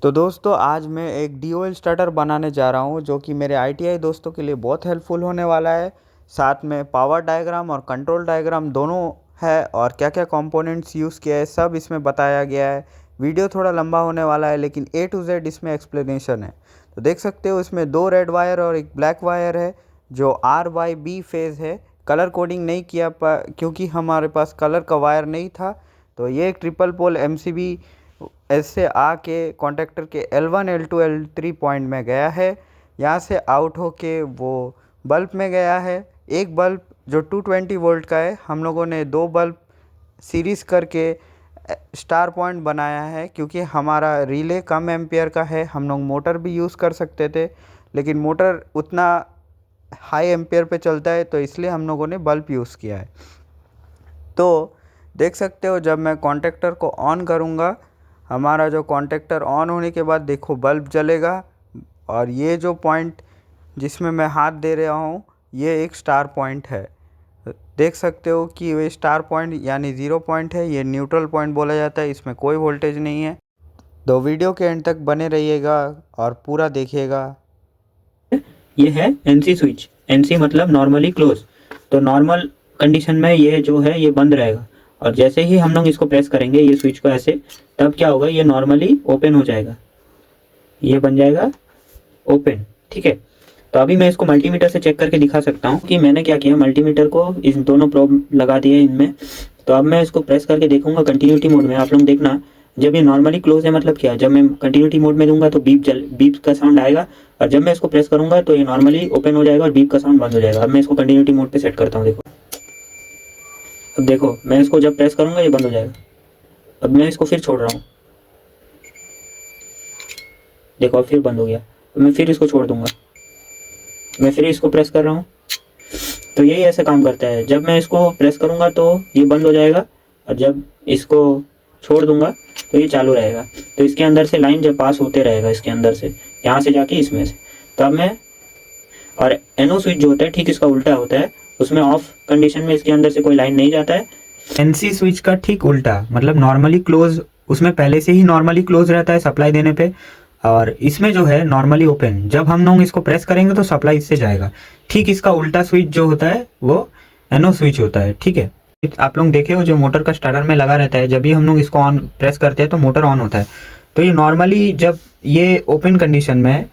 तो दोस्तों आज मैं एक DOL स्टार्टर बनाने जा रहा हूँ जो कि मेरे ITI दोस्तों के लिए बहुत हेल्पफुल होने वाला है। साथ में पावर डायग्राम और कंट्रोल डायग्राम दोनों है और क्या क्या कंपोनेंट्स यूज़ किया है सब इसमें बताया गया है। वीडियो थोड़ा लंबा होने वाला है लेकिन A to Z इसमें एक्सप्लेनेशन है। तो देख सकते हो इसमें 2 रेड वायर और एक ब्लैक वायर है जो RYB फेज़ है। कलर कोडिंग नहीं किया क्योंकि हमारे पास कलर का वायर नहीं था। तो ये एक ट्रिपल पोल MCB ऐसे आके कॉन्टेक्टर के L1 L2 L3 पॉइंट में गया है। यहाँ से आउट होके वो बल्ब में गया है। एक बल्ब जो 220 वोल्ट का है, हम लोगों ने 2 बल्ब सीरीज़ करके स्टार पॉइंट बनाया है क्योंकि हमारा रिले कम एम्पियर का है। हम लोग मोटर भी यूज़ कर सकते थे लेकिन मोटर उतना हाई एम्पियर पे चलता है तो इसलिए हम लोगों ने बल्ब यूज़ किया है। तो देख सकते हो जब मैं कॉन्टेक्टर को ऑन करूँगा, हमारा जो कॉन्टेक्टर ऑन होने के बाद देखो बल्ब जलेगा और ये जो पॉइंट जिसमें मैं हाथ दे रहा हूँ ये एक स्टार पॉइंट है। देख सकते हो कि ये स्टार पॉइंट यानी 0 पॉइंट है, ये न्यूट्रल पॉइंट बोला जाता है, इसमें कोई वोल्टेज नहीं है। तो वीडियो के एंड तक बने रहिएगा और पूरा देखिएगा। ये है NC स्विच। NC मतलब नॉर्मली क्लोज। तो नॉर्मल कंडीशन में ये जो है ये बंद रहेगा और जैसे ही हम लोग इसको प्रेस करेंगे ये स्विच को ऐसे, तब क्या होगा, ये नॉर्मली ओपन हो जाएगा, ये बन जाएगा ओपन। ठीक है, तो अभी मैं इसको मल्टीमीटर से चेक करके दिखा सकता हूँ कि मैंने क्या किया, मल्टीमीटर को इन दोनों प्रोब लगा दिए इनमें। तो अब मैं इसको प्रेस करके देखूंगा कंटिन्यूटी मोड में। आप लोग देखना, जब ये नॉर्मली क्लोज है मतलब क्या, जब मैं कंटिन्यूटी मोड में दूंगा तो बीप का साउंड आएगा और जब मैं इसको प्रेस करूंगा तो ये नॉर्मली ओपन हो जाएगा और बीप का साउंड बंद हो जाएगा। अब मैं इसको कंटिन्यूटी मोड पे सेट करता हूँ। देखो, अब देखो मैं इसको जब प्रेस करूंगा ये बंद हो जाएगा। अब मैं इसको फिर छोड़ रहा हूँ, देखो अब फिर बंद हो गया। तो मैं फिर इसको छोड़ दूंगा, मैं फिर इसको प्रेस कर रहा हूँ। तो यही ऐसे काम करता है, जब मैं इसको प्रेस करूंगा तो ये बंद हो जाएगा और जब इसको छोड़ दूंगा तो ये चालू रहेगा। तो इसके अंदर से लाइन जब पास होते रहेगा, इसके अंदर से यहाँ से जाके इसमें से, तब मैं, और NO स्विच जो होता है ठीक इसका उल्टा होता है, उसमें ऑफ कंडीशन में इसके अंदर से कोई लाइन नहीं जाता है। NC स्विच का ठीक उल्टा, मतलब नॉर्मली क्लोज, उसमें पहले से ही नॉर्मली क्लोज रहता है सप्लाई देने पे, और इसमें जो है नॉर्मली ओपन। जब हम लोग इसको प्रेस करेंगे तो सप्लाई इससे जाएगा। ठीक इसका उल्टा स्विच जो होता है वो NO स्विच होता है। ठीक है, आप लोग देखे हो जो मोटर का स्टार्टर में लगा रहता है, जब भी हम लोग इसको ऑन प्रेस करते हैं तो मोटर ऑन होता है। तो ये नॉर्मली जब ये ओपन कंडीशन में है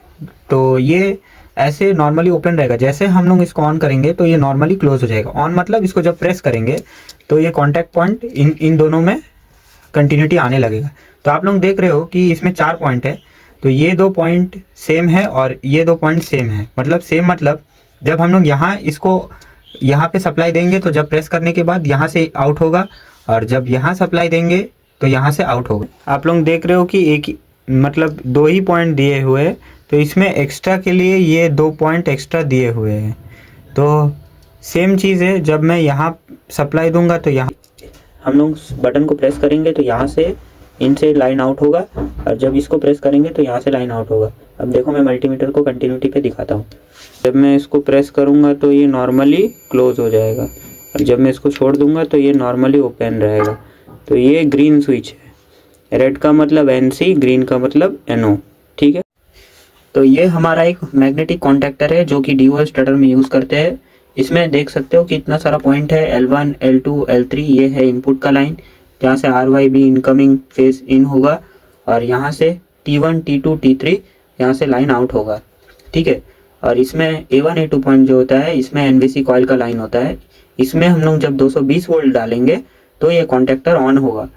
तो ये ऐसे नॉर्मली ओपन रहेगा। जैसे हम लोग इसको ऑन करेंगे तो ये नॉर्मली क्लोज हो जाएगा। ऑन मतलब इसको जब प्रेस करेंगे तो ये कॉन्टैक्ट पॉइंट इन दोनों में कंटिन्यूटी आने लगेगा। तो आप लोग देख रहे हो कि इसमें 4 पॉइंट है, तो ये 2 पॉइंट सेम है और ये 2 पॉइंट सेम है। मतलब सेम मतलब जब हम लोग यहाँ इसको यहाँ पे सप्लाई देंगे तो जब प्रेस करने के बाद यहाँ से आउट होगा और जब यहाँ सप्लाई देंगे तो यहाँ से आउट होगा। आप लोग देख रहे हो कि एक मतलब 2 ही पॉइंट दिए हुए हैं, तो इसमें एक्स्ट्रा के लिए ये 2 पॉइंट एक्स्ट्रा दिए हुए हैं। तो सेम चीज़ है, जब मैं यहाँ सप्लाई दूंगा तो यहाँ हम लोग बटन को प्रेस करेंगे तो यहाँ से इनसे लाइन आउट होगा और जब इसको प्रेस करेंगे तो यहाँ से लाइन आउट होगा। अब देखो मैं मल्टीमीटर को कंटिन्यूटी पे दिखाता हूँ। जब मैं इसको प्रेस करूँगा तो ये नॉर्मली क्लोज हो जाएगा और जब मैं इसको छोड़ दूँगा तो ये नॉर्मली ओपन रहेगा। तो ये ग्रीन स्विच है, रेड का मतलब NC, ग्रीन का मतलब NO। ठीक है, तो ये हमारा एक मैग्नेटिक कॉन्टैक्टर है जो कि DOL स्टार्टर में यूज़ करते हैं। इसमें देख सकते हो कि इतना सारा पॉइंट है, L1 L2 L3। ये है इनपुट का लाइन, जहाँ से RYB इनकमिंग फेज इन होगा और यहाँ से T1 T2 T3 यहाँ से लाइन आउट होगा। ठीक है, और इसमें A1 A2 पॉइंट जो होता है इसमें NBC कॉइल का लाइन होता है। इसमें हम लोग जब 220 वोल्ट डालेंगे तो ये कॉन्टैक्टर ऑन होगा।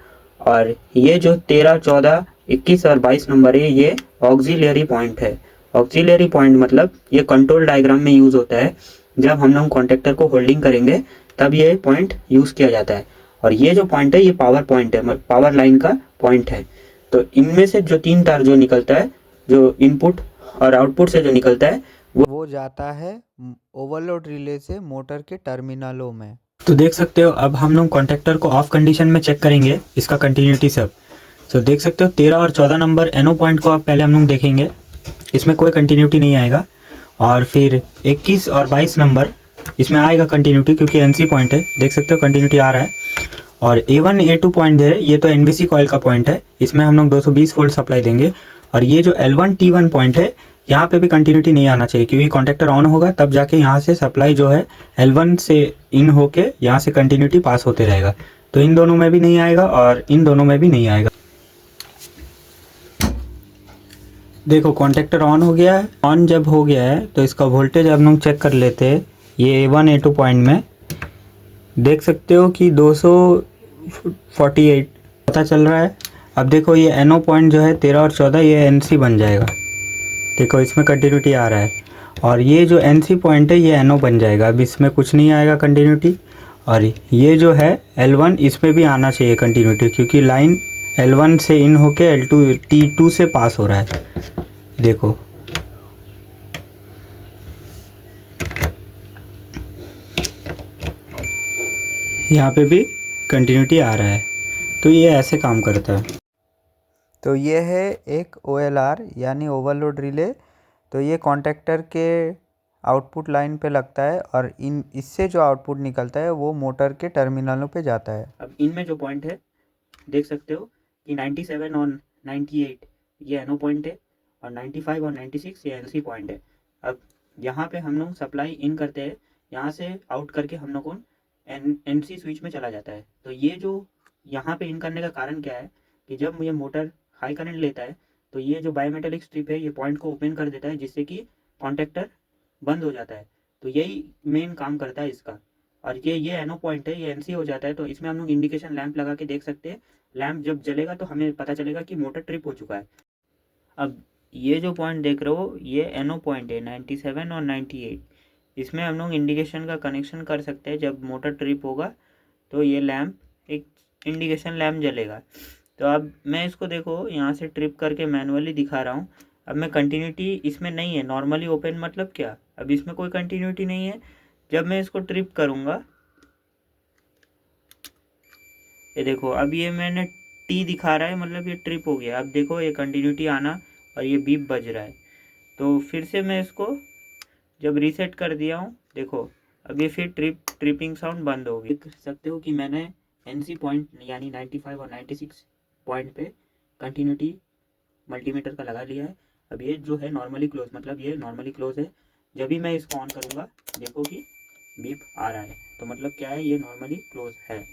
और ये जो 13, 14, 21 और 22 नंबर है ये ऑक्सिलरी पॉइंट है। ऑक्सिलरी पॉइंट मतलब ये कंट्रोल डायग्राम में यूज़ होता है। जब हम लोग कॉन्टैक्टर को होल्डिंग करेंगे तब ये पॉइंट यूज़ किया जाता है। और ये जो पॉइंट है ये पावर पॉइंट है, पावर लाइन का पॉइंट है। तो इनमें से जो 3 तार जो निकलता है, जो इनपुट और आउटपुट से जो निकलता है वो जाता है ओवरलोड रिले से मोटर के टर्मिनलों में। तो देख सकते हो अब हम लोग कॉन्टैक्टर को ऑफ कंडीशन में चेक करेंगे इसका कंटिन्यूटी सब। तो देख सकते हो 13 और 14 नंबर NO पॉइंट को अब पहले हम लोग देखेंगे, इसमें कोई कंटिन्यूटी नहीं आएगा। और फिर 21 और 22 नंबर इसमें आएगा कंटिन्यूटी क्योंकि NC पॉइंट है। देख सकते हो कंटिन्यूटी आ रहा है। और A1 A2 पॉइंट है, ये तो NBC कॉइल का पॉइंट है, इसमें हम लोग 220 वोल्ट सप्लाई देंगे और ये जो L1 T1 पॉइंट है यहाँ पे भी कंटिन्यूटी नहीं आना चाहिए, क्योंकि कॉन्टेक्टर ऑन होगा तब जाके यहाँ से सप्लाई जो है L1 से इन होके यहाँ से कंटिन्यूटी पास होते रहेगा। तो इन दोनों में भी नहीं आएगा और इन दोनों में भी नहीं आएगा। देखो कॉन्टेक्टर ऑन हो गया है। ऑन जब हो गया है तो इसका वोल्टेज हम लोग चेक कर लेते हैं। ये A1 A2 पॉइंट में देख सकते हो कि 248 पता चल रहा है। अब देखो ये NO पॉइंट जो है 13 और 14 ये NC बन जाएगा। देखो इसमें कंटिन्यूटी आ रहा है और ये जो NC पॉइंट है ये NO बन जाएगा। अब इसमें कुछ नहीं आएगा कंटिन्यूटी। और ये जो है L1 इसमें भी आना चाहिए कंटिन्यूटी, क्योंकि लाइन L1 से इन होके L2 T2 से पास हो रहा है। देखो यहाँ पे भी कंटिन्यूटी आ रहा है। तो ये ऐसे काम करता है। तो ये है एक OLR यानी ओवरलोड रिले। तो ये कॉन्टेक्टर के आउटपुट लाइन पे लगता है और इससे जो आउटपुट निकलता है वो मोटर के टर्मिनलों पे जाता है। अब इनमें जो पॉइंट है देख सकते हो कि 97 और 98 ये NO पॉइंट है और 95 और 96 ये NC पॉइंट है। अब यहाँ पे हम लोग सप्लाई इन करते हैं, यहाँ से आउट करके हम लोग को NC स्विच में चला जाता है। तो ये जो यहाँ पे इन करने का कारण क्या है कि जब ये मोटर हाई करंट लेता है तो ये जो बायोमेटेलिक स्ट्रिप है ये पॉइंट को ओपन कर देता है, जिससे कि कॉन्टेक्टर बंद हो जाता है। तो यही मेन काम करता है इसका। और ये NO पॉइंट है, ये NC हो जाता है। तो इसमें हम लोग इंडिकेशन लैंप लगा के देख सकते हैं। लैंप जब जलेगा तो हमें पता चलेगा कि मोटर ट्रिप हो चुका है। अब ये जो पॉइंट देख रहे हो ये NO पॉइंट है 97 और 98। इसमें हम लोग इंडिकेशन का कनेक्शन कर सकते हैं। जब मोटर ट्रिप होगा तो ये लैंप एक इंडिकेशन लैंप जलेगा। तो अब मैं इसको देखो यहाँ से ट्रिप करके मैनुअली दिखा रहा हूँ। अब मैं कंटिन्यूटी इसमें नहीं है, नॉर्मली ओपन मतलब क्या, अब इसमें कोई कंटिन्यूटी नहीं है। जब मैं इसको ट्रिप करूँगा ये देखो अब ये मैंने T दिखा रहा है, मतलब ये ट्रिप हो गया। अब देखो ये कंटिन्यूटी आना और ये बीप बज रहा है। तो फिर से मैं इसको जब रीसेट कर दिया हूँ देखो अब ये फिर ट्रिपिंग साउंड बंद हो गई। देख सकते हो कि मैंने NC पॉइंट यानी 95 और 96 पॉइंट पे कंटिन्यूटी मल्टीमीटर का लगा लिया है। अब ये जो है नॉर्मली क्लोज, मतलब ये नॉर्मली क्लोज है। जब भी मैं इसको ऑन करूँगा देखो कि बीप आ रहा है, तो मतलब क्या है, ये नॉर्मली क्लोज है।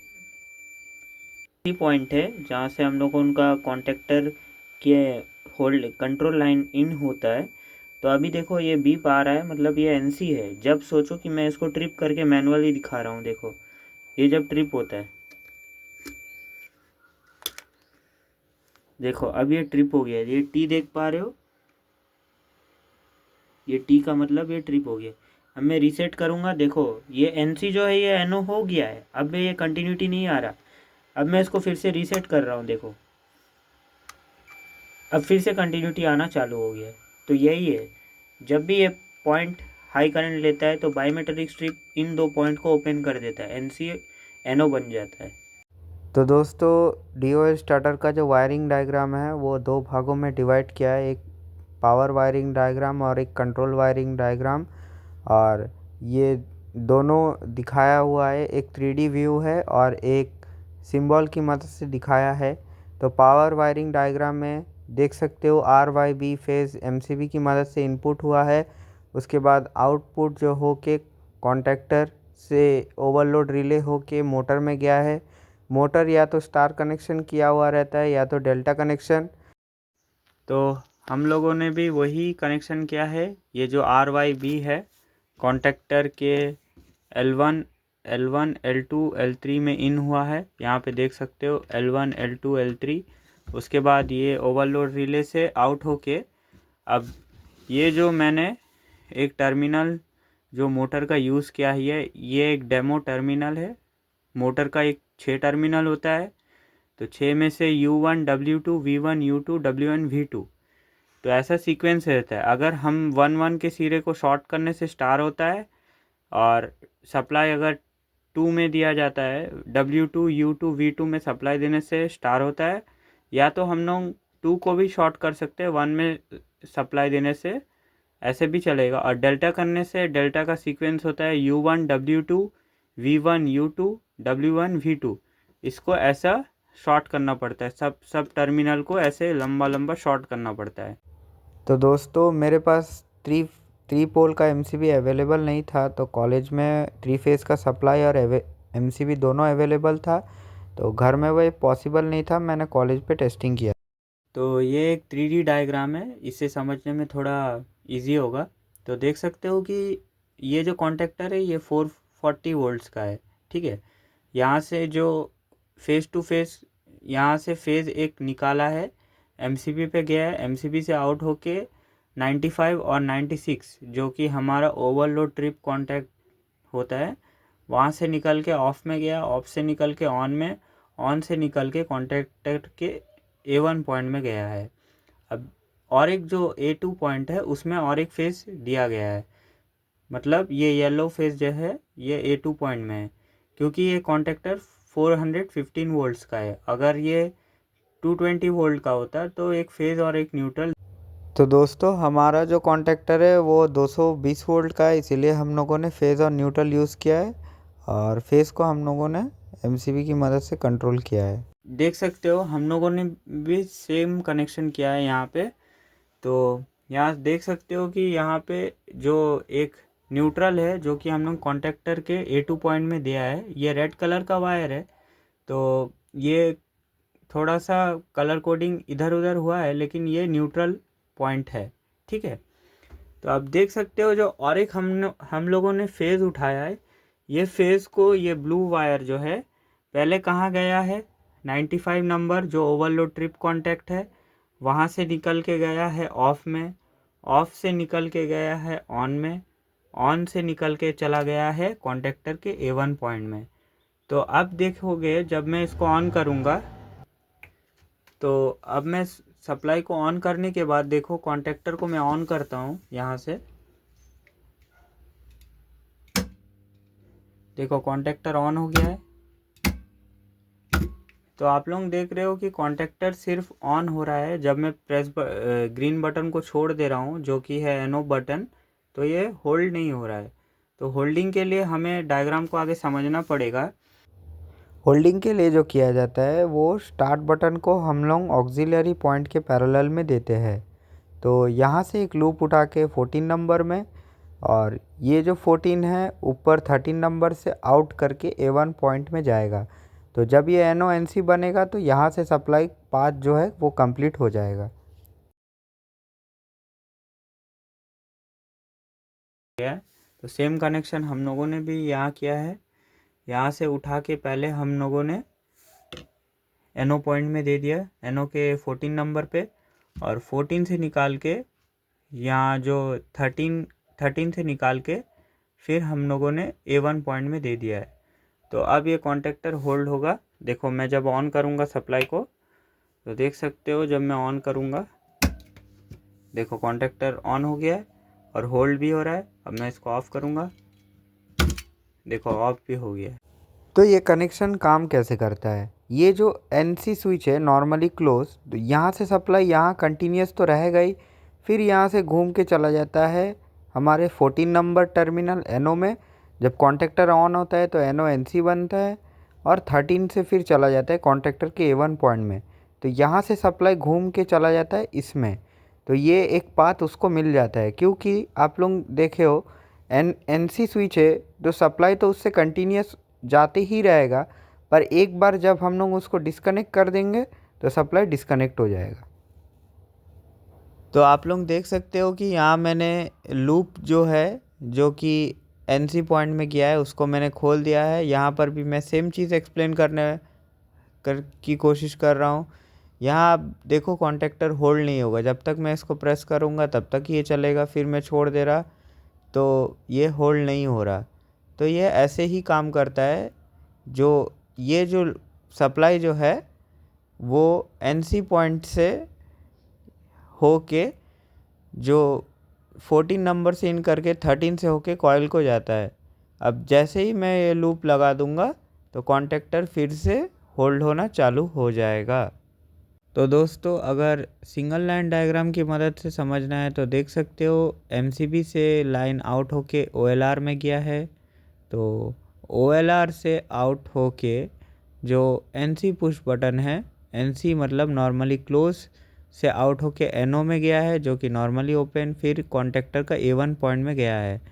पॉइंट है जहाँ से हम लोग को उनका कॉन्टेक्टर के होल्ड कंट्रोल लाइन इन होता है। तो अभी देखो ये बीप आ रहा है, मतलब ये NC है। जब सोचो कि मैं इसको ट्रिप करके मैनुअली दिखा रहा हूँ, देखो ये जब ट्रिप होता है देखो अब ये ट्रिप हो गया। ये T देख पा रहे हो, ये T का मतलब ये ट्रिप हो गया। अब मैं रीसेट करूँगा देखो ये NC जो है ये NO हो गया है। अब ये कंटिन्यूटी नहीं आ रहा। अब मैं इसको फिर से रीसेट कर रहा हूँ, देखो अब फिर से कंटिन्यूटी आना चालू हो गया है। तो यही है, जब भी ये पॉइंट हाई करंट लेता है तो बायोमेट्रिक स्ट्रिप इन दो पॉइंट को ओपन कर देता है, NC NO बन जाता है। तो दोस्तों DOL स्टार्टर का जो वायरिंग डायग्राम है वो दो भागों में डिवाइड किया है, एक पावर वायरिंग डायग्राम और एक कंट्रोल वायरिंग डायग्राम। और ये दोनों दिखाया हुआ है, एक 3D व्यू है और एक सिंबल की मदद से दिखाया है। तो पावर वायरिंग डायग्राम में देख सकते हो RYB फेज़ MCB की मदद से इनपुट हुआ है। उसके बाद आउटपुट जो हो के कॉन्टेक्टर से ओवरलोड रिले हो के मोटर में गया है। मोटर या तो स्टार कनेक्शन किया हुआ रहता है या तो डेल्टा कनेक्शन। तो हम लोगों ने भी वही कनेक्शन किया है। ये जो RYB है कॉन्टेक्टर के L1 L2 L3 में इन हुआ है। यहाँ पे देख सकते हो L1 L2 L3। उसके बाद ये ओवरलोड रिले से आउट होके अब ये जो मैंने एक टर्मिनल जो मोटर का यूज़ किया है ये एक डेमो टर्मिनल है। मोटर का एक 6 टर्मिनल होता है, तो 6 में से U1 W2 V1 U2 W1 V2 तो ऐसा सीक्वेंस रहता है। अगर हम 1 के सिरे को शॉर्ट करने से स्टार होता है और सप्लाई अगर 2 में दिया जाता है, W2 U2 V2 में सप्लाई देने से स्टार होता है। या तो हम लोग 2 को भी शॉर्ट कर सकते हैं 1 में सप्लाई देने से, ऐसे भी चलेगा। और डेल्टा करने से डेल्टा का सीक्वेंस होता है U1 W2 V1 U2 W1 V2। इसको ऐसा शॉर्ट करना पड़ता है, सब टर्मिनल को ऐसे लंबा लंबा शॉर्ट करना पड़ता है। तो दोस्तों मेरे पास थ्री पोल का एमसीबी अवेलेबल नहीं था, तो कॉलेज में थ्री फेज़ का सप्लाई और एमसीबी दोनों अवेलेबल था, तो घर में वह पॉसिबल नहीं था, मैंने कॉलेज पे टेस्टिंग किया। तो ये एक 3D डायग्राम है, इसे समझने में थोड़ा इजी होगा। तो देख सकते हो कि ये जो कॉन्टेक्टर है ये 440 वोल्ट्स का है, ठीक है। यहाँ से जो फेस टू फेस, यहाँ से फेज़ एक निकाला है, एमसीबी पे गया है, एमसीबी से आउट होके 95 और 96 जो कि हमारा ओवरलोड ट्रिप कॉन्टैक्ट होता है, वहाँ से निकल के ऑफ़ में गया, ऑफ़ से निकल के ऑन में, ऑन से निकल के कॉन्टैक्टर के A1 पॉइंट में गया है। अब और एक जो A2 पॉइंट है उसमें और एक फेज़ दिया गया है, मतलब ये येलो फेज़ जो है ये A2 पॉइंट में है, क्योंकि ये कॉन्टैक्टर 415 वोल्ट्स का है। अगर ये 220 वोल्ट का होता तो एक फेज़ और एक न्यूट्रल। तो दोस्तों हमारा जो कॉन्टैक्टर है वो 220 वोल्ट का है, इसीलिए हम लोगों ने फेज़ और न्यूट्रल यूज़ किया है, और फेज़ को हम लोगों ने एमसीबी की मदद से कंट्रोल किया है। देख सकते हो हम लोगों ने भी सेम कनेक्शन किया है यहाँ पे। तो यहाँ देख सकते हो कि यहाँ पे जो एक न्यूट्रल है जो कि हम लोग कॉन्टैक्टर के A2 पॉइंट में दिया है, ये रेड कलर का वायर है। तो ये थोड़ा सा कलर कोडिंग इधर उधर हुआ है, लेकिन ये न्यूट्रल पॉइंट है, ठीक है। तो आप देख सकते हो जो और एक हम लोगों ने फेज़ उठाया है, ये फेज़ को ये ब्लू वायर जो है पहले कहाँ गया है, 95 नंबर जो ओवरलोड ट्रिप कॉन्टैक्ट है वहाँ से निकल के गया है ऑफ़ में, ऑफ़ से निकल के गया है ऑन में, ऑन से निकल के चला गया है कॉन्टैक्टर के A1 पॉइंट में। तो अब देखोगे जब मैं इसको ऑन करूँगा, तो अब मैं सप्लाई को ऑन करने के बाद देखो कॉन्टैक्टर को मैं ऑन करता हूँ यहाँ से, देखो कॉन्टैक्टर ऑन हो गया है। तो आप लोग देख रहे हो कि कॉन्टैक्टर सिर्फ ऑन हो रहा है, जब मैं ग्रीन बटन को छोड़ दे रहा हूँ जो कि है NO बटन, तो ये होल्ड नहीं हो रहा है। तो होल्डिंग के लिए हमें डायग्राम को आगे समझना पड़ेगा। होल्डिंग के लिए जो किया जाता है वो स्टार्ट बटन को हम लोग ऑक्सिलरी पॉइंट के पैरेलल में देते हैं। तो यहाँ से एक लूप उठा के 14 नंबर में, और ये जो 14 है ऊपर 13 नंबर से आउट करके A1 पॉइंट में जाएगा। तो जब ये NONC बनेगा तो यहाँ से सप्लाई पाथ जो है वो कंप्लीट हो जाएगा। तो सेम कनेक्शन हम लोगों ने भी यहाँ किया है, यहाँ से उठा के पहले हम लोगों ने NO पॉइंट में दे दिया, NO के 14 नंबर पे, और 14 से निकाल के यहाँ जो 13 से निकाल के फिर हम लोगों ने A1 पॉइंट में दे दिया है। तो अब ये कॉन्टैक्टर होल्ड होगा। देखो मैं जब ऑन करूँगा सप्लाई को, तो देख सकते हो जब मैं ऑन करूँगा, देखो कॉन्टैक्टर ऑन हो गया है और होल्ड भी हो रहा है। अब मैं इसको ऑफ़ करूँगा, देखो ऑफ भी हो गया है। तो ये कनेक्शन काम कैसे करता है, ये जो NC स्विच है नॉर्मली क्लोज, तो यहाँ से सप्लाई यहाँ कंटिन्यूस तो रहेगा ही, फिर यहाँ से घूम के चला जाता है हमारे 14 नंबर टर्मिनल NO में। जब कॉन्टैक्टर ऑन होता है तो NONC बनता है, और 13 से फिर चला जाता है कॉन्टैक्टर के A1 पॉइंट में। तो यहाँ से सप्लाई घूम के चला जाता है इसमें। तो ये एक पाथ उसको मिल जाता है, क्योंकि आप लोग देखे हो NC स्विच है तो सप्लाई तो उससे कंटिन्यूस जाते ही रहेगा, पर एक बार जब हम लोग उसको डिस्कनेक्ट कर देंगे तो सप्लाई डिस्कनेक्ट हो जाएगा। तो आप लोग देख सकते हो कि यहाँ मैंने लूप जो है जो कि NC पॉइंट में किया है उसको मैंने खोल दिया है। यहाँ पर भी मैं सेम चीज़ एक्सप्लेन करने की कोशिश कर रहा हूँ। यहाँ आप देखो कॉन्टैक्टर होल्ड नहीं होगा, जब तक मैं इसको प्रेस करूँगा तब तक ये चलेगा, फिर मैं छोड़ दे रहा तो ये होल्ड नहीं हो रहा। तो ये ऐसे ही काम करता है। जो ये जो सप्लाई जो है वो NC पॉइंट से होके जो 14 नंबर से इन करके 13 से होके कॉइल को जाता है। अब जैसे ही मैं ये लूप लगा दूंगा तो कॉन्टैक्टर फिर से होल्ड होना चालू हो जाएगा। तो दोस्तों अगर सिंगल लाइन डायग्राम की मदद से समझना है तो देख सकते हो MCB से लाइन आउट होके OLR में गया है, तो OLR से आउट होके जो NC पुश बटन है, NC मतलब नॉर्मली क्लोज से आउट होके NO में गया है, जो कि नॉर्मली ओपन, फिर कॉन्टेक्टर का A1 पॉइंट में गया है।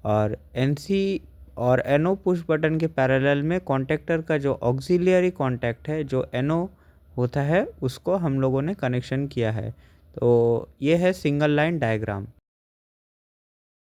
और NC और NO पुश बटन के पैरेलल में कॉन्टेक्टर का जो ऑक्सिलियरी कॉन्टैक्ट है, जो NO होता है, उसको हम लोगों ने कनेक्शन किया है। तो ये है सिंगल लाइन डायग्राम।